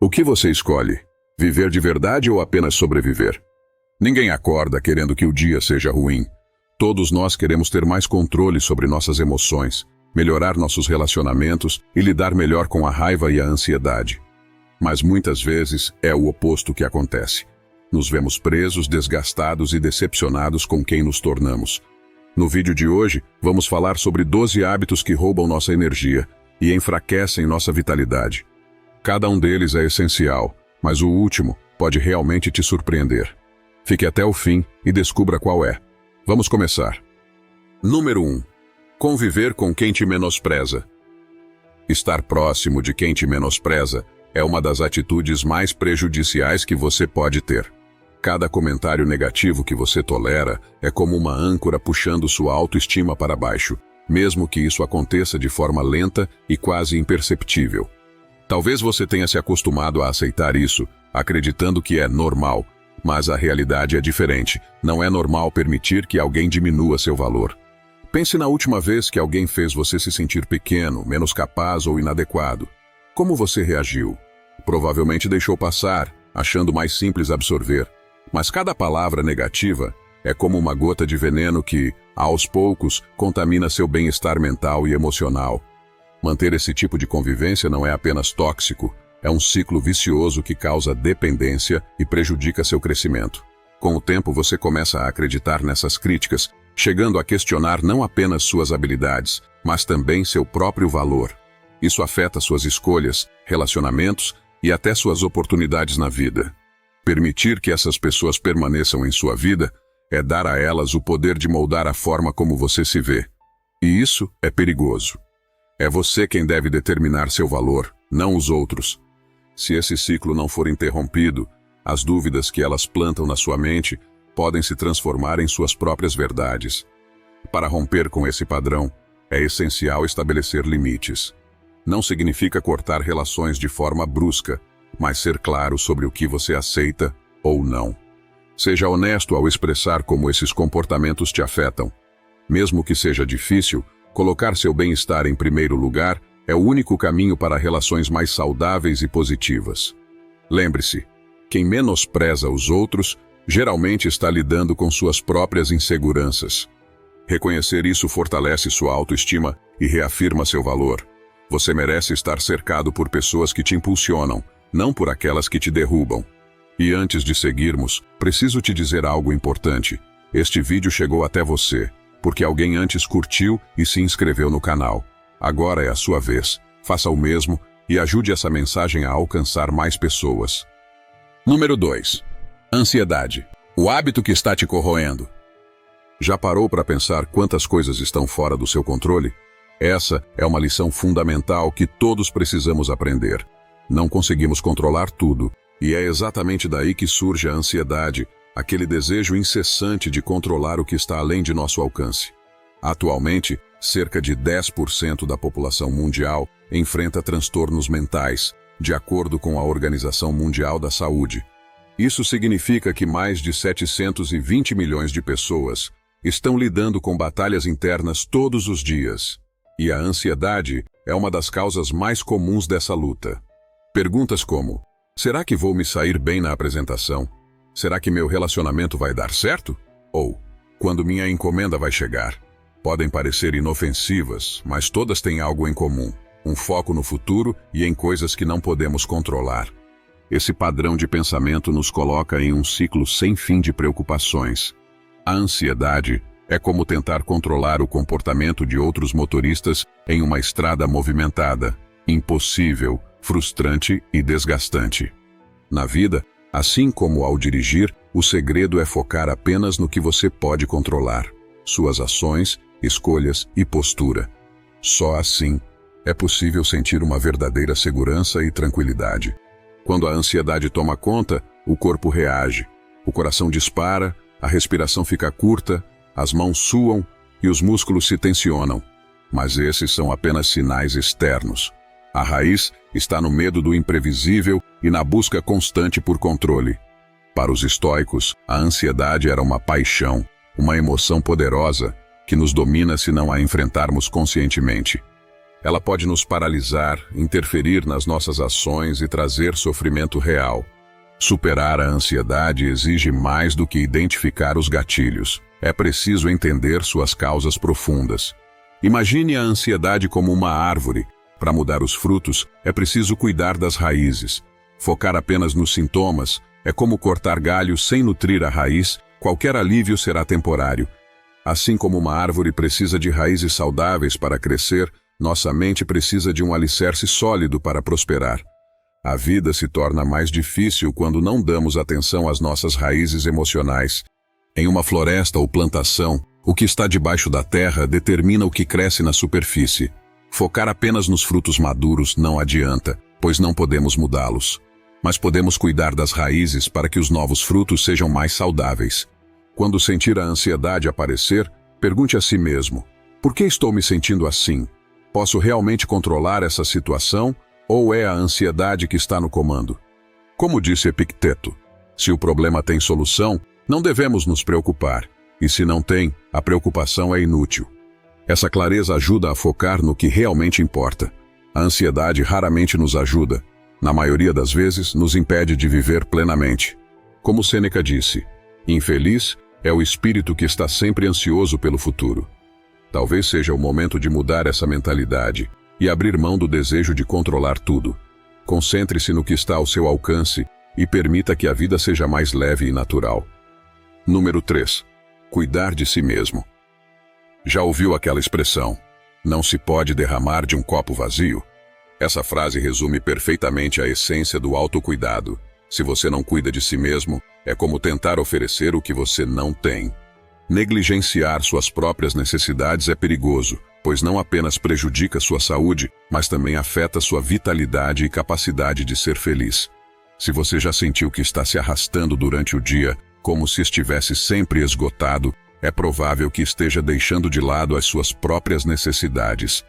O que você escolhe? Viver de verdade ou apenas sobreviver? Ninguém acorda querendo que o dia seja ruim. Todos nós queremos ter mais controle sobre nossas emoções, melhorar nossos relacionamentos e lidar melhor com a raiva e a ansiedade. Mas muitas vezes é o oposto que acontece. Nos vemos presos, desgastados e decepcionados com quem nos tornamos. No vídeo de hoje, vamos falar sobre 12 hábitos que roubam nossa energia e enfraquecem nossa vitalidade. Cada um deles é essencial, mas o último pode realmente te surpreender. Fique até o fim e descubra qual é. Vamos começar. Número 1. Conviver com quem te menospreza. Estar próximo de quem te menospreza é uma das atitudes mais prejudiciais que você pode ter. Cada comentário negativo que você tolera é como uma âncora puxando sua autoestima para baixo, mesmo que isso aconteça de forma lenta e quase imperceptível. Talvez você tenha se acostumado a aceitar isso, acreditando que é normal, mas a realidade é diferente. Não é normal permitir que alguém diminua seu valor. Pense na última vez que alguém fez você se sentir pequeno, menos capaz ou inadequado. Como você reagiu? Provavelmente deixou passar, achando mais simples absorver. Mas cada palavra negativa é como uma gota de veneno que, aos poucos, contamina seu bem-estar mental e emocional. Manter esse tipo de convivência não é apenas tóxico, é um ciclo vicioso que causa dependência e prejudica seu crescimento. Com o tempo, você começa a acreditar nessas críticas, chegando a questionar não apenas suas habilidades, mas também seu próprio valor. Isso afeta suas escolhas, relacionamentos e até suas oportunidades na vida. Permitir que essas pessoas permaneçam em sua vida é dar a elas o poder de moldar a forma como você se vê. E isso é perigoso. É você quem deve determinar seu valor, não os outros. Se esse ciclo não for interrompido, as dúvidas que elas plantam na sua mente podem se transformar em suas próprias verdades. Para romper com esse padrão, é essencial estabelecer limites. Não significa cortar relações de forma brusca, mas ser claro sobre o que você aceita ou não. Seja honesto ao expressar como esses comportamentos te afetam. Mesmo que seja difícil, colocar seu bem-estar em primeiro lugar é o único caminho para relações mais saudáveis e positivas. Lembre-se, quem menospreza os outros geralmente está lidando com suas próprias inseguranças. Reconhecer isso fortalece sua autoestima e reafirma seu valor. Você merece estar cercado por pessoas que te impulsionam, não por aquelas que te derrubam. E antes de seguirmos, preciso te dizer algo importante. Este vídeo chegou até você porque alguém antes curtiu e se inscreveu no canal. Agora é a sua vez. Faça o mesmo e ajude essa mensagem a alcançar mais pessoas. Número 2. Ansiedade. O hábito que está te corroendo. Já parou para pensar quantas coisas estão fora do seu controle? Essa é uma lição fundamental que todos precisamos aprender. Não conseguimos controlar tudo, e é exatamente daí que surge a ansiedade, aquele desejo incessante de controlar o que está além de nosso alcance. Atualmente, cerca de 10% da população mundial enfrenta transtornos mentais, de acordo com a Organização Mundial da Saúde. Isso significa que mais de 720 milhões de pessoas estão lidando com batalhas internas todos os dias. E a ansiedade é uma das causas mais comuns dessa luta. Perguntas como: será que vou me sair bem na apresentação? Será que meu relacionamento vai dar certo? Ou, quando minha encomenda vai chegar? Podem parecer inofensivas, mas todas têm algo em comum: um foco no futuro e em coisas que não podemos controlar. Esse padrão de pensamento nos coloca em um ciclo sem fim de preocupações. A ansiedade é como tentar controlar o comportamento de outros motoristas em uma estrada movimentada. Impossível, frustrante e desgastante. Na vida, assim como ao dirigir, o segredo é focar apenas no que você pode controlar: suas ações, escolhas e postura. Só assim é possível sentir uma verdadeira segurança e tranquilidade. Quando a ansiedade toma conta, o corpo reage, o coração dispara, a respiração fica curta, as mãos suam e os músculos se tensionam. Mas esses são apenas sinais externos. A raiz está no medo do imprevisível e na busca constante por controle. Para os estoicos, a ansiedade era uma paixão, uma emoção poderosa que nos domina se não a enfrentarmos conscientemente. Ela pode nos paralisar, interferir nas nossas ações e trazer sofrimento real. Superar a ansiedade exige mais do que identificar os gatilhos. É preciso entender suas causas profundas. Imagine a ansiedade como uma árvore. Para mudar os frutos, é preciso cuidar das raízes. Focar apenas nos sintomas é como cortar galhos sem nutrir a raiz. Qualquer alívio será temporário. Assim como uma árvore precisa de raízes saudáveis para crescer, nossa mente precisa de um alicerce sólido para prosperar. A vida se torna mais difícil quando não damos atenção às nossas raízes emocionais. Em uma floresta ou plantação, o que está debaixo da terra determina o que cresce na superfície. Focar apenas nos frutos maduros não adianta, pois não podemos mudá-los. Mas podemos cuidar das raízes para que os novos frutos sejam mais saudáveis. Quando sentir a ansiedade aparecer, pergunte a si mesmo: por que estou me sentindo assim? Posso realmente controlar essa situação ou é a ansiedade que está no comando? Como disse Epicteto, se o problema tem solução, não devemos nos preocupar, e se não tem, a preocupação é inútil. Essa clareza ajuda a focar no que realmente importa. A ansiedade raramente nos ajuda. Na maioria das vezes, nos impede de viver plenamente. Como Sêneca disse, infeliz é o espírito que está sempre ansioso pelo futuro. Talvez seja o momento de mudar essa mentalidade e abrir mão do desejo de controlar tudo. Concentre-se no que está ao seu alcance e permita que a vida seja mais leve e natural. Número 3. Cuidar de si mesmo. Já ouviu aquela expressão, não se pode derramar de um copo vazio? Essa frase resume perfeitamente a essência do autocuidado. Se você não cuida de si mesmo, é como tentar oferecer o que você não tem. Negligenciar suas próprias necessidades é perigoso, pois não apenas prejudica sua saúde, mas também afeta sua vitalidade e capacidade de ser feliz. Se você já sentiu que está se arrastando durante o dia, como se estivesse sempre esgotado, é provável que esteja deixando de lado as suas próprias necessidades.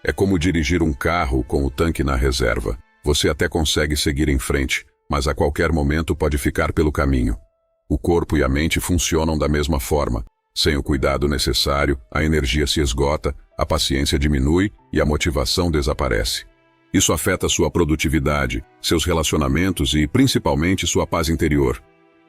É como dirigir um carro com o tanque na reserva. Você até consegue seguir em frente, mas a qualquer momento pode ficar pelo caminho. O corpo e a mente funcionam da mesma forma. Sem o cuidado necessário, a energia se esgota, a paciência diminui e a motivação desaparece. Isso afeta sua produtividade, seus relacionamentos e, principalmente, sua paz interior.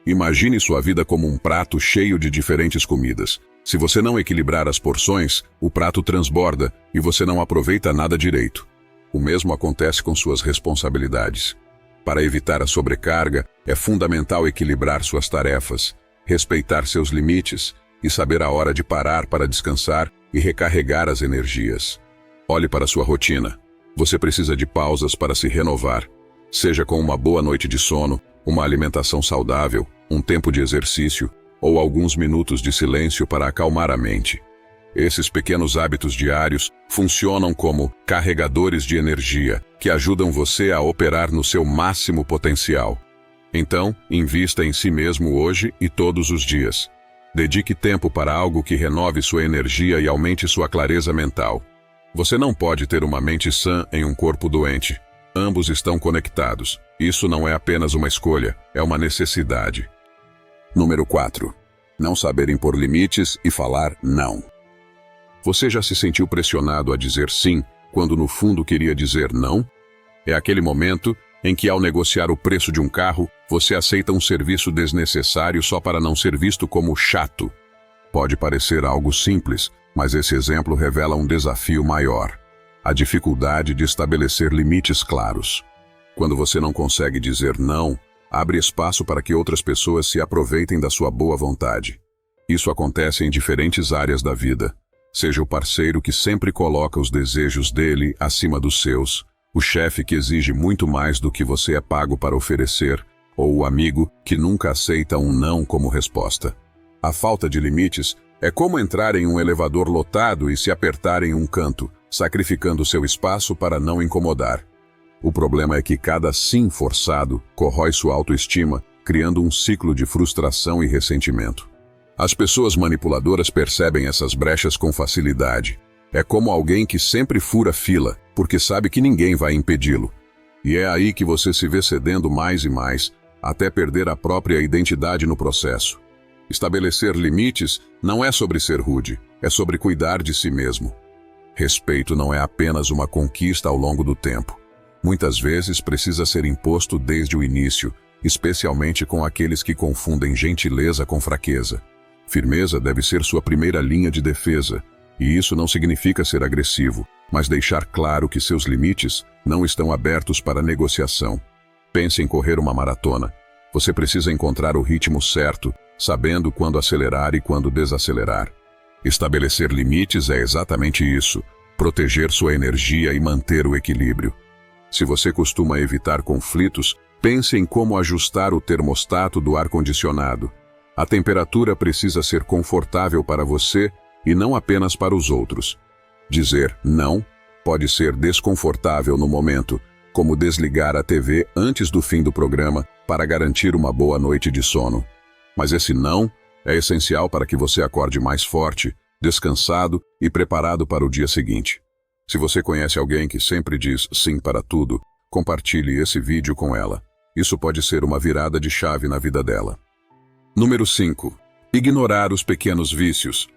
Imagine sua vida como um prato cheio de diferentes comidas. Se você não equilibrar as porções, o prato transborda e você não aproveita nada direito. O mesmo acontece com suas responsabilidades. Para evitar a sobrecarga, é fundamental equilibrar suas tarefas, respeitar seus limites e saber a hora de parar para descansar e recarregar as energias. Olhe para sua rotina. Você precisa de pausas para se renovar, seja com uma boa noite de sono, uma alimentação saudável, um tempo de exercício ou alguns minutos de silêncio para acalmar a mente. Esses pequenos hábitos diários funcionam como carregadores de energia que ajudam você a operar no seu máximo potencial. Então, invista em si mesmo hoje e todos os dias. Dedique tempo para algo que renove sua energia e aumente sua clareza mental. Você não pode ter uma mente sã em um corpo doente. Ambos estão conectados. Isso não é apenas uma escolha, é uma necessidade. Número 4. Não saber impor limites e falar não. Você já se sentiu pressionado a dizer sim, quando no fundo queria dizer não? É aquele momento em que, ao negociar o preço de um carro, você aceita um serviço desnecessário só para não ser visto como chato. Pode parecer algo simples, mas esse exemplo revela um desafio maior: a dificuldade de estabelecer limites claros. Quando você não consegue dizer não, abre espaço para que outras pessoas se aproveitem da sua boa vontade. Isso acontece em diferentes áreas da vida. Seja o parceiro que sempre coloca os desejos dele acima dos seus, o chefe que exige muito mais do que você é pago para oferecer, ou o amigo que nunca aceita um não como resposta. A falta de limites é como entrar em um elevador lotado e se apertar em um canto, sacrificando seu espaço para não incomodar. O problema é que cada sim forçado corrói sua autoestima, criando um ciclo de frustração e ressentimento. As pessoas manipuladoras percebem essas brechas com facilidade. É como alguém que sempre fura fila, porque sabe que ninguém vai impedi-lo. E é aí que você se vê cedendo mais e mais, até perder a própria identidade no processo. Estabelecer limites não é sobre ser rude, é sobre cuidar de si mesmo. Respeito não é apenas uma conquista ao longo do tempo. Muitas vezes precisa ser imposto desde o início, especialmente com aqueles que confundem gentileza com fraqueza. Firmeza deve ser sua primeira linha de defesa, e isso não significa ser agressivo, mas deixar claro que seus limites não estão abertos para negociação. Pense em correr uma maratona. Você precisa encontrar o ritmo certo, sabendo quando acelerar e quando desacelerar. Estabelecer limites é exatamente isso, proteger sua energia e manter o equilíbrio. Se você costuma evitar conflitos, pense em como ajustar o termostato do ar-condicionado. A temperatura precisa ser confortável para você e não apenas para os outros. Dizer não pode ser desconfortável no momento, como desligar a TV antes do fim do programa para garantir uma boa noite de sono. Mas esse não é essencial para que você acorde mais forte, descansado e preparado para o dia seguinte. Se você conhece alguém que sempre diz sim para tudo, compartilhe esse vídeo com ela. Isso pode ser uma virada de chave na vida dela. Número 5. Ignorar os pequenos vícios.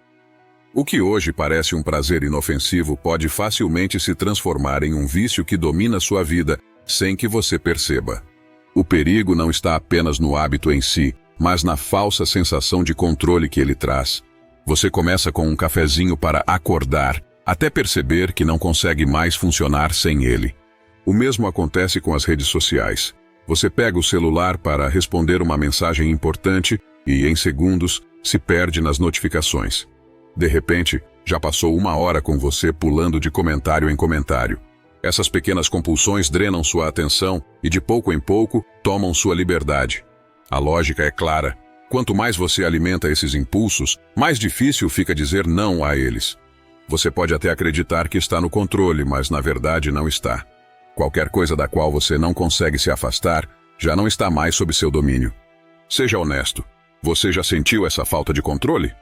O que hoje parece um prazer inofensivo pode facilmente se transformar em um vício que domina sua vida sem que você perceba. O perigo não está apenas no hábito em si, mas na falsa sensação de controle que ele traz. Você começa com um cafezinho para acordar, até perceber que não consegue mais funcionar sem ele. O mesmo acontece com as redes sociais. Você pega o celular para responder uma mensagem importante e, em segundos, se perde nas notificações. De repente, já passou 1 hora com você pulando de comentário em comentário. Essas pequenas compulsões drenam sua atenção e, de pouco em pouco, tomam sua liberdade. A lógica é clara. Quanto mais você alimenta esses impulsos, mais difícil fica dizer não a eles. Você pode até acreditar que está no controle, mas na verdade não está. Qualquer coisa da qual você não consegue se afastar, já não está mais sob seu domínio. Seja honesto. Você já sentiu essa falta de controle?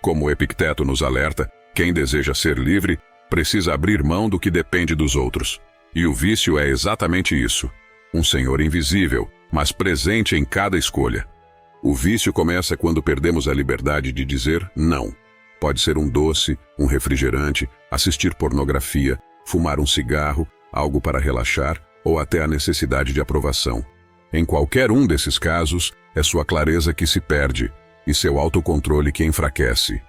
Como Epicteto nos alerta, quem deseja ser livre precisa abrir mão do que depende dos outros. E o vício é exatamente isso. Um senhor invisível, mas presente em cada escolha. O vício começa quando perdemos a liberdade de dizer não. Pode ser um doce, um refrigerante, assistir pornografia, fumar um cigarro, algo para relaxar ou até a necessidade de aprovação. Em qualquer um desses casos, é sua clareza que se perde e seu autocontrole que enfraquece.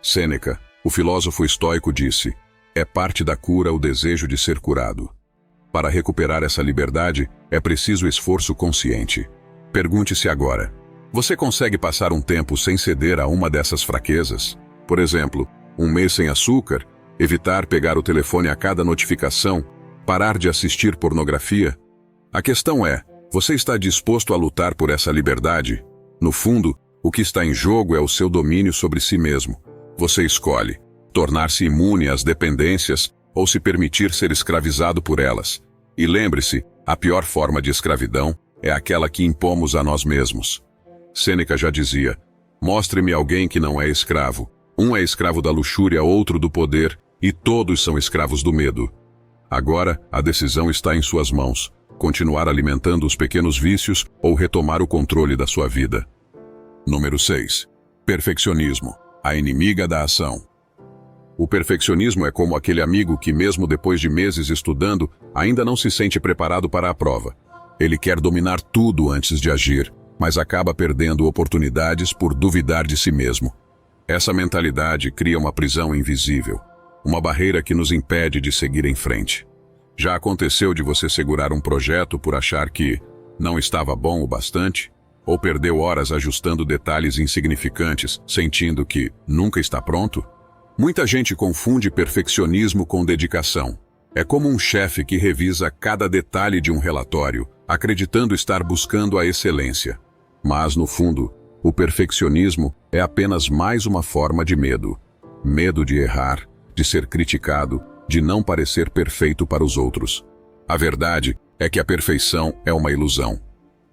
Sêneca, o filósofo estoico, disse: é parte da cura o desejo de ser curado. Para recuperar essa liberdade, é preciso esforço consciente. Pergunte-se agora: você consegue passar um tempo sem ceder a uma dessas fraquezas? Por exemplo, 1 mês sem açúcar, evitar pegar o telefone a cada notificação, parar de assistir pornografia? A questão é, você está disposto a lutar por essa liberdade? No fundo, o que está em jogo é o seu domínio sobre si mesmo. Você escolhe tornar-se imune às dependências ou se permitir ser escravizado por elas. E lembre-se, a pior forma de escravidão é aquela que impomos a nós mesmos. Sêneca já dizia: mostre-me alguém que não é escravo. Um é escravo da luxúria, outro do poder, e todos são escravos do medo. Agora, a decisão está em suas mãos: continuar alimentando os pequenos vícios ou retomar o controle da sua vida. Número 6. Perfeccionismo, a inimiga da ação. O perfeccionismo é como aquele amigo que, mesmo depois de meses estudando, ainda não se sente preparado para a prova. Ele quer dominar tudo antes de agir, mas acaba perdendo oportunidades por duvidar de si mesmo. Essa mentalidade cria uma prisão invisível, uma barreira que nos impede de seguir em frente. Já aconteceu de você segurar um projeto por achar que não estava bom o bastante? Ou perdeu horas ajustando detalhes insignificantes, sentindo que nunca está pronto? Muita gente confunde perfeccionismo com dedicação. É como um chefe que revisa cada detalhe de um relatório, acreditando estar buscando a excelência. Mas, no fundo, o perfeccionismo é apenas mais uma forma de medo. Medo de errar, de ser criticado, de não parecer perfeito para os outros. A verdade é que a perfeição é uma ilusão.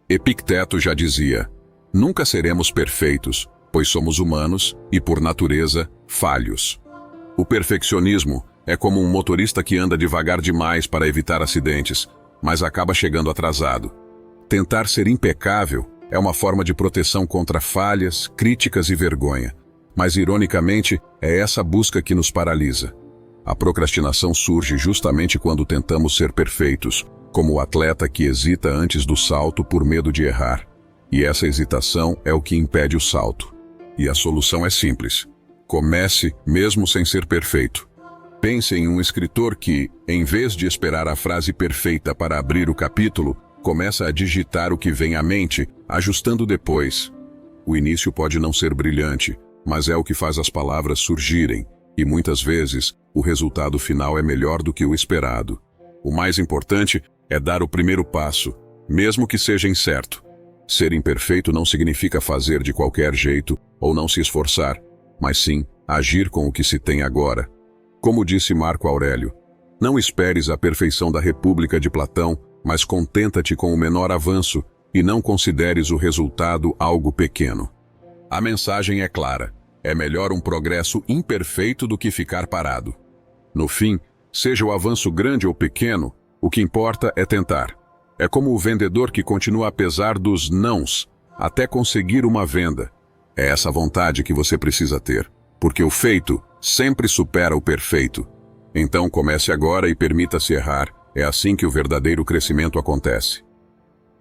Epicteto já dizia: nunca seremos perfeitos, pois somos humanos e, por natureza, falhos. O perfeccionismo é como um motorista que anda devagar demais para evitar acidentes, mas acaba chegando atrasado. Tentar ser impecável é uma forma de proteção contra falhas, críticas e vergonha, mas, ironicamente, é essa busca que nos paralisa. A procrastinação surge justamente quando tentamos ser perfeitos, como o atleta que hesita antes do salto por medo de errar. E essa hesitação é o que impede o salto. E a solução é simples. Comece mesmo sem ser perfeito. Pense em um escritor que, em vez de esperar a frase perfeita para abrir o capítulo, começa a digitar o que vem à mente, ajustando depois. O início pode não ser brilhante, mas é o que faz as palavras surgirem, e muitas vezes o resultado final é melhor do que o esperado. O mais importante é dar o primeiro passo, mesmo que seja incerto. Ser imperfeito não significa fazer de qualquer jeito ou não se esforçar, mas sim agir com o que se tem agora. Como disse Marco Aurélio, não esperes a perfeição da República de Platão, mas contenta-te com o menor avanço e não consideres o resultado algo pequeno. A mensagem é clara. É melhor um progresso imperfeito do que ficar parado. No fim, seja o avanço grande ou pequeno, o que importa é tentar. É como o vendedor que continua apesar dos nãos, até conseguir uma venda. É essa vontade que você precisa ter, porque o feito sempre supera o perfeito. Então comece agora e permita-se errar. É assim que o verdadeiro crescimento acontece.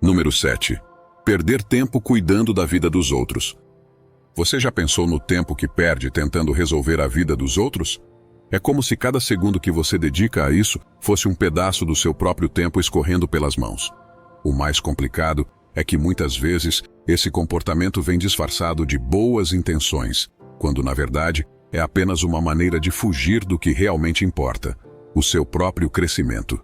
Número 7. Perder tempo cuidando da vida dos outros. Você já pensou no tempo que perde tentando resolver a vida dos outros? É como se cada segundo que você dedica a isso fosse um pedaço do seu próprio tempo escorrendo pelas mãos. O mais complicado é que muitas vezes esse comportamento vem disfarçado de boas intenções, quando na verdade é apenas uma maneira de fugir do que realmente importa, o seu próprio crescimento.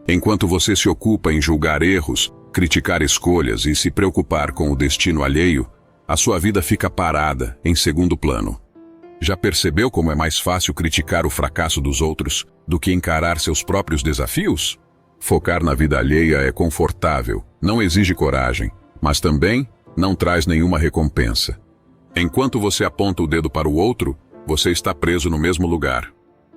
Enquanto você se ocupa em julgar erros, criticar escolhas e se preocupar com o destino alheio, a sua vida fica parada, em segundo plano. Já percebeu como é mais fácil criticar o fracasso dos outros do que encarar seus próprios desafios? Focar na vida alheia é confortável, não exige coragem, mas também não traz nenhuma recompensa. Enquanto você aponta o dedo para o outro, você está preso no mesmo lugar.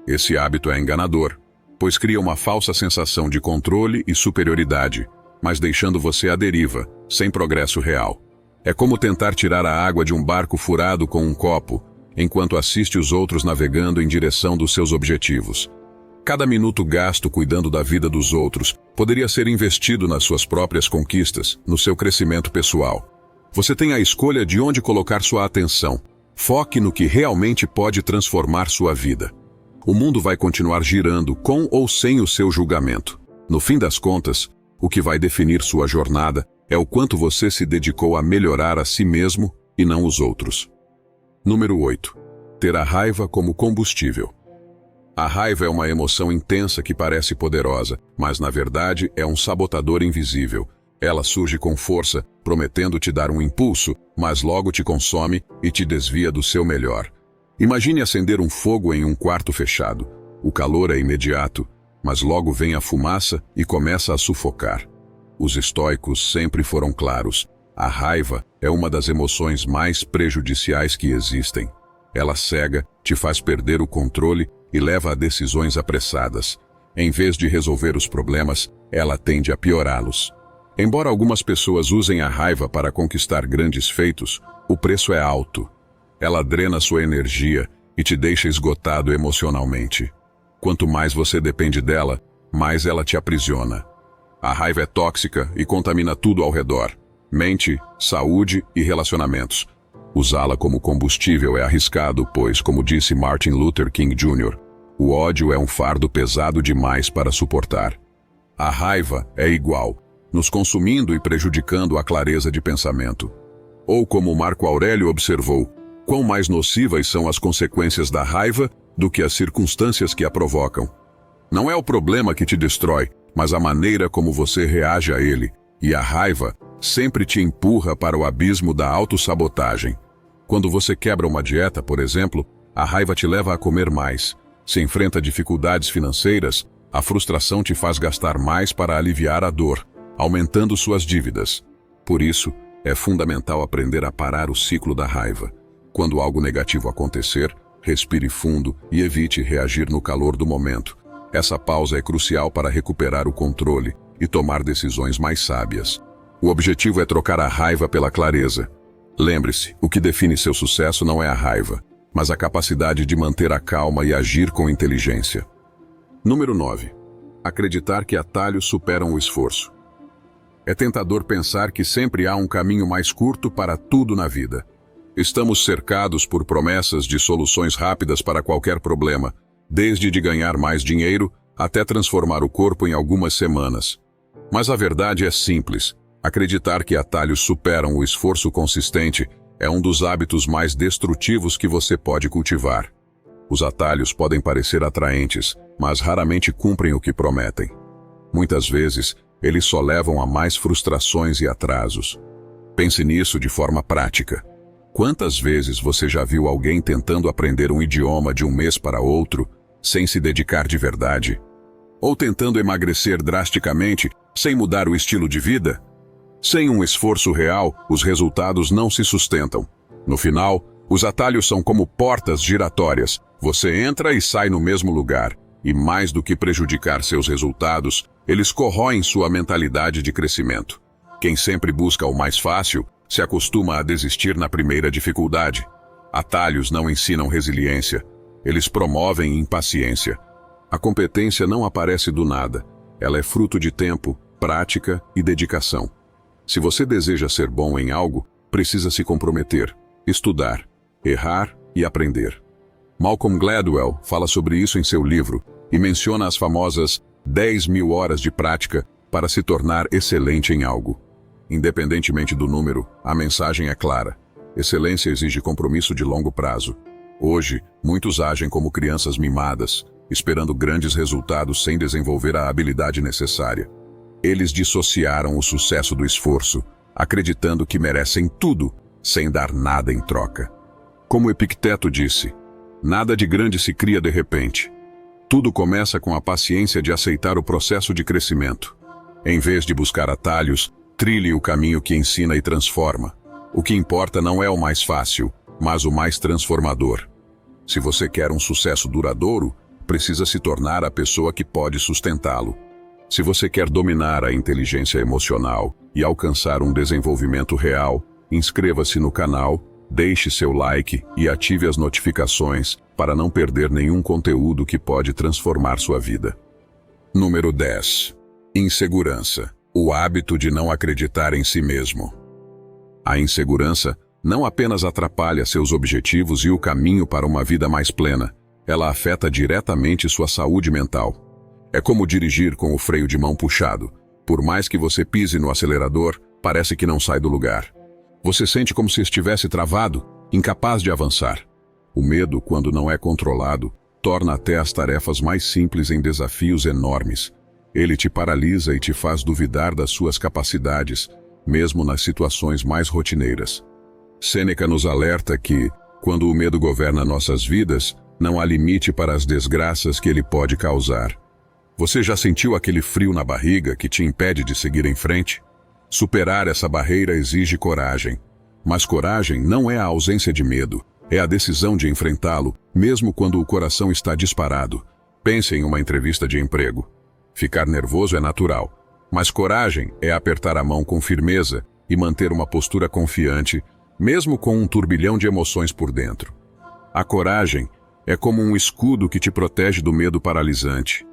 Esse hábito é enganador, pois cria uma falsa sensação de controle e superioridade, mas deixando você à deriva, sem progresso real. É como tentar tirar a água de um barco furado com um copo, enquanto assiste os outros navegando em direção dos seus objetivos. Cada minuto gasto cuidando da vida dos outros poderia ser investido nas suas próprias conquistas, no seu crescimento pessoal. Você tem a escolha de onde colocar sua atenção. Foque no que realmente pode transformar sua vida. O mundo vai continuar girando com ou sem o seu julgamento. No fim das contas, o que vai definir sua jornada é o quanto você se dedicou a melhorar a si mesmo e não os outros. Número 8. Ter a raiva como combustível. A raiva é uma emoção intensa que parece poderosa, mas na verdade é um sabotador invisível. Ela surge com força, prometendo te dar um impulso, mas logo te consome e te desvia do seu melhor. Imagine acender um fogo em um quarto fechado. O calor é imediato, mas logo vem a fumaça e começa a sufocar. Os estoicos sempre foram claros. A raiva é uma das emoções mais prejudiciais que existem. Ela cega, te faz perder o controle e leva a decisões apressadas. Em vez de resolver os problemas, ela tende a piorá-los. Embora algumas pessoas usem a raiva para conquistar grandes feitos, o preço é alto. Ela drena sua energia e te deixa esgotado emocionalmente. Quanto mais você depende dela, mais ela te aprisiona. A raiva é tóxica e contamina tudo ao redor: mente, saúde e relacionamentos. Usá-la como combustível é arriscado, pois, como disse Martin Luther King Jr., o ódio é um fardo pesado demais para suportar. A raiva é igual, nos consumindo e prejudicando a clareza de pensamento. Ou como Marco Aurélio observou, quão mais nocivas são as consequências da raiva do que as circunstâncias que a provocam. Não é o problema que te destrói, mas a maneira como você reage a ele, e a raiva sempre te empurra para o abismo da autossabotagem. Quando você quebra uma dieta, por exemplo, a raiva te leva a comer mais. Se enfrenta dificuldades financeiras, a frustração te faz gastar mais para aliviar a dor, aumentando suas dívidas. Por isso, é fundamental aprender a parar o ciclo da raiva. Quando algo negativo acontecer, respire fundo e evite reagir no calor do momento. Essa pausa é crucial para recuperar o controle e tomar decisões mais sábias. O objetivo é trocar a raiva pela clareza. Lembre-se, o que define seu sucesso não é a raiva, mas a capacidade de manter a calma e agir com inteligência. Número 9. Acreditar que atalhos superam o esforço. É tentador pensar que sempre há um caminho mais curto para tudo na vida. Estamos cercados por promessas de soluções rápidas para qualquer problema, desde de ganhar mais dinheiro até transformar o corpo em algumas semanas. Mas a verdade é simples. Acreditar que atalhos superam o esforço consistente é um dos hábitos mais destrutivos que você pode cultivar. Os atalhos podem parecer atraentes, mas raramente cumprem o que prometem. Muitas vezes, eles só levam a mais frustrações e atrasos. Pense nisso de forma prática. Quantas vezes você já viu alguém tentando aprender um idioma de um mês para outro, sem se dedicar de verdade? Ou tentando emagrecer drasticamente, sem mudar o estilo de vida? Sem um esforço real, os resultados não se sustentam. No final, os atalhos são como portas giratórias. Você entra e sai no mesmo lugar. E mais do que prejudicar seus resultados, eles corroem sua mentalidade de crescimento. Quem sempre busca o mais fácil, se acostuma a desistir na primeira dificuldade. Atalhos não ensinam resiliência. Eles promovem impaciência. A competência não aparece do nada. Ela é fruto de tempo, prática e dedicação. Se você deseja ser bom em algo, precisa se comprometer, estudar, errar e aprender. Malcolm Gladwell fala sobre isso em seu livro e menciona as famosas 10.000 horas de prática para se tornar excelente em algo. Independentemente do número, a mensagem é clara. Excelência exige compromisso de longo prazo. Hoje, muitos agem como crianças mimadas, esperando grandes resultados sem desenvolver a habilidade necessária. Eles dissociaram o sucesso do esforço, acreditando que merecem tudo, sem dar nada em troca. Como Epicteto disse, nada de grande se cria de repente. Tudo começa com a paciência de aceitar o processo de crescimento. Em vez de buscar atalhos, trilhe o caminho que ensina e transforma. O que importa não é o mais fácil, mas o mais transformador. Se você quer um sucesso duradouro, precisa se tornar a pessoa que pode sustentá-lo. Se você quer dominar a inteligência emocional e alcançar um desenvolvimento real, inscreva-se no canal, deixe seu like e ative as notificações para não perder nenhum conteúdo que pode transformar sua vida. Número 10. Insegurança. O hábito de não acreditar em si mesmo. A insegurança não apenas atrapalha seus objetivos e o caminho para uma vida mais plena, ela afeta diretamente sua saúde mental. É como dirigir com o freio de mão puxado. Por mais que você pise no acelerador, parece que não sai do lugar. Você sente como se estivesse travado, incapaz de avançar. O medo, quando não é controlado, torna até as tarefas mais simples em desafios enormes. Ele te paralisa e te faz duvidar das suas capacidades, mesmo nas situações mais rotineiras. Sêneca nos alerta que, quando o medo governa nossas vidas, não há limite para as desgraças que ele pode causar. Você já sentiu aquele frio na barriga que te impede de seguir em frente? Superar essa barreira exige coragem. Mas coragem não é a ausência de medo, é a decisão de enfrentá-lo, mesmo quando o coração está disparado. Pense em uma entrevista de emprego. Ficar nervoso é natural, mas coragem é apertar a mão com firmeza e manter uma postura confiante, mesmo com um turbilhão de emoções por dentro. A coragem é como um escudo que te protege do medo paralisante.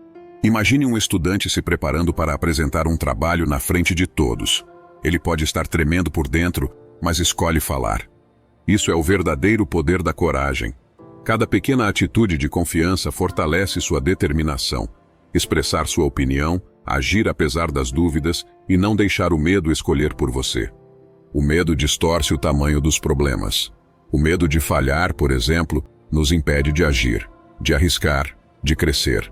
Imagine um estudante se preparando para apresentar um trabalho na frente de todos. Ele pode estar tremendo por dentro, mas escolhe falar. Isso é o verdadeiro poder da coragem. Cada pequena atitude de confiança fortalece sua determinação. Expressar sua opinião, agir apesar das dúvidas e não deixar o medo escolher por você. O medo distorce o tamanho dos problemas. O medo de falhar, por exemplo, nos impede de agir, de arriscar, de crescer.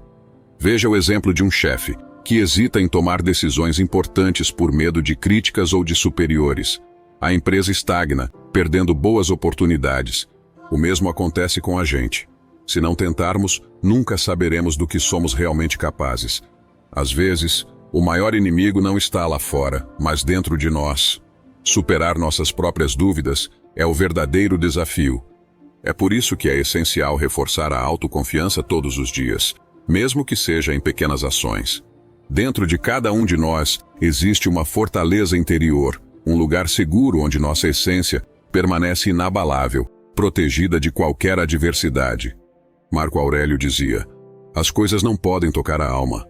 Veja o exemplo de um chefe que hesita em tomar decisões importantes por medo de críticas ou de superiores. A empresa estagna, perdendo boas oportunidades. O mesmo acontece com a gente. Se não tentarmos, nunca saberemos do que somos realmente capazes. Às vezes, o maior inimigo não está lá fora, mas dentro de nós. Superar nossas próprias dúvidas é o verdadeiro desafio. É por isso que é essencial reforçar a autoconfiança todos os dias, mesmo que seja em pequenas ações. Dentro de cada um de nós existe uma fortaleza interior, um lugar seguro onde nossa essência permanece inabalável, protegida de qualquer adversidade. Marco Aurélio dizia: as coisas não podem tocar a alma.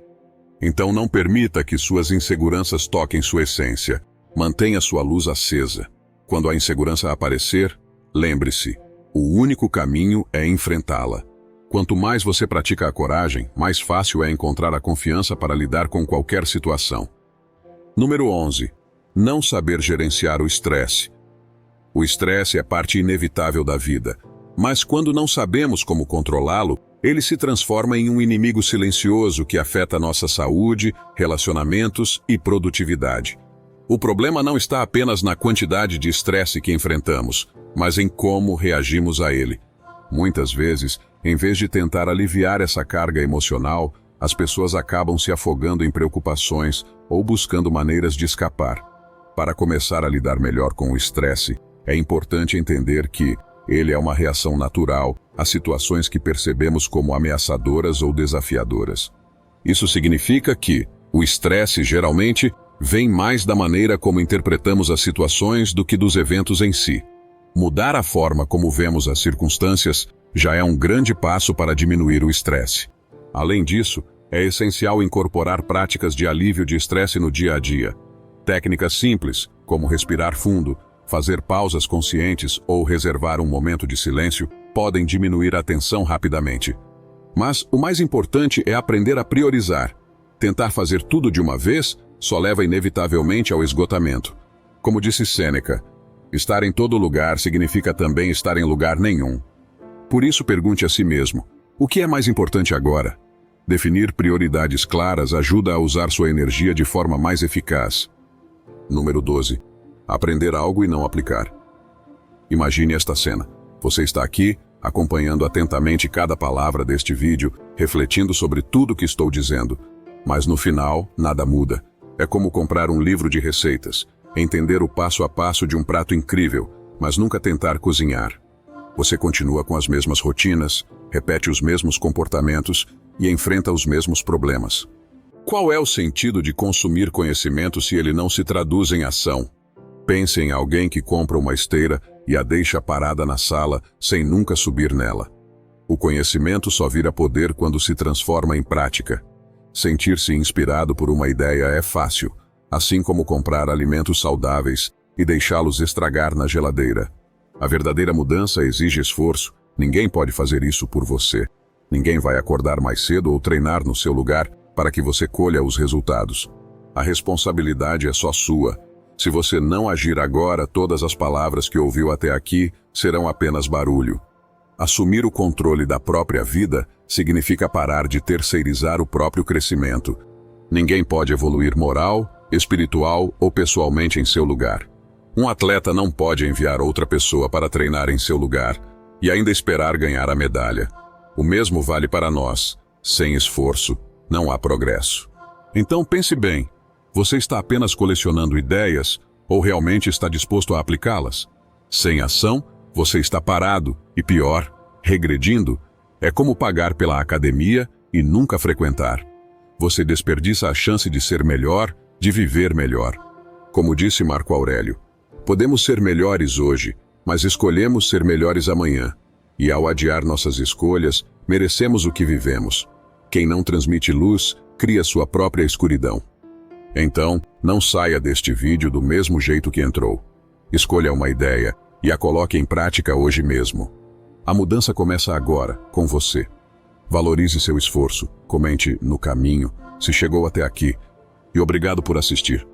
Então não permita que suas inseguranças toquem sua essência. Mantenha sua luz acesa. Quando a insegurança aparecer, lembre-se, o único caminho é enfrentá-la. Quanto mais você pratica a coragem, mais fácil é encontrar a confiança para lidar com qualquer situação. Número 11. Não saber gerenciar o estresse. O estresse é parte inevitável da vida, mas quando não sabemos como controlá-lo, ele se transforma em um inimigo silencioso que afeta nossa saúde, relacionamentos e produtividade. O problema não está apenas na quantidade de estresse que enfrentamos, mas em como reagimos a ele. Muitas vezes, em vez de tentar aliviar essa carga emocional, as pessoas acabam se afogando em preocupações ou buscando maneiras de escapar. Para começar a lidar melhor com o estresse, é importante entender que ele é uma reação natural a situações que percebemos como ameaçadoras ou desafiadoras. Isso significa que o estresse geralmente vem mais da maneira como interpretamos as situações do que dos eventos em si. Mudar a forma como vemos as circunstâncias já é um grande passo para diminuir o estresse. Além disso, é essencial incorporar práticas de alívio de estresse no dia a dia. Técnicas simples, como respirar fundo, fazer pausas conscientes ou reservar um momento de silêncio, podem diminuir a tensão rapidamente. Mas o mais importante é aprender a priorizar. Tentar fazer tudo de uma vez só leva inevitavelmente ao esgotamento. Como disse Sêneca, estar em todo lugar significa também estar em lugar nenhum. Por isso pergunte a si mesmo, o que é mais importante agora? Definir prioridades claras ajuda a usar sua energia de forma mais eficaz. Número 12. Aprender algo e não aplicar. Imagine esta cena. Você está aqui, acompanhando atentamente cada palavra deste vídeo, refletindo sobre tudo que estou dizendo. Mas no final, nada muda. É como comprar um livro de receitas, entender o passo a passo de um prato incrível, mas nunca tentar cozinhar. Você continua com as mesmas rotinas, repete os mesmos comportamentos e enfrenta os mesmos problemas. Qual é o sentido de consumir conhecimento se ele não se traduz em ação? Pense em alguém que compra uma esteira e a deixa parada na sala sem nunca subir nela. O conhecimento só vira poder quando se transforma em prática. Sentir-se inspirado por uma ideia é fácil, assim como comprar alimentos saudáveis e deixá-los estragar na geladeira. A verdadeira mudança exige esforço. Ninguém pode fazer isso por você. Ninguém vai acordar mais cedo ou treinar no seu lugar para que você colha os resultados. A responsabilidade é só sua. Se você não agir agora, todas as palavras que ouviu até aqui serão apenas barulho. Assumir o controle da própria vida significa parar de terceirizar o próprio crescimento. Ninguém pode evoluir moral, espiritual ou pessoalmente em seu lugar. Um atleta não pode enviar outra pessoa para treinar em seu lugar e ainda esperar ganhar a medalha. O mesmo vale para nós. Sem esforço, não há progresso. Então pense bem. Você está apenas colecionando ideias ou realmente está disposto a aplicá-las? Sem ação, você está parado e, pior, regredindo. É como pagar pela academia e nunca frequentar. Você desperdiça a chance de ser melhor, de viver melhor. Como disse Marco Aurélio, podemos ser melhores hoje, mas escolhemos ser melhores amanhã. E ao adiar nossas escolhas, merecemos o que vivemos. Quem não transmite luz, cria sua própria escuridão. Então, não saia deste vídeo do mesmo jeito que entrou. Escolha uma ideia e a coloque em prática hoje mesmo. A mudança começa agora, com você. Valorize seu esforço, comente no caminho, se chegou até aqui. E obrigado por assistir.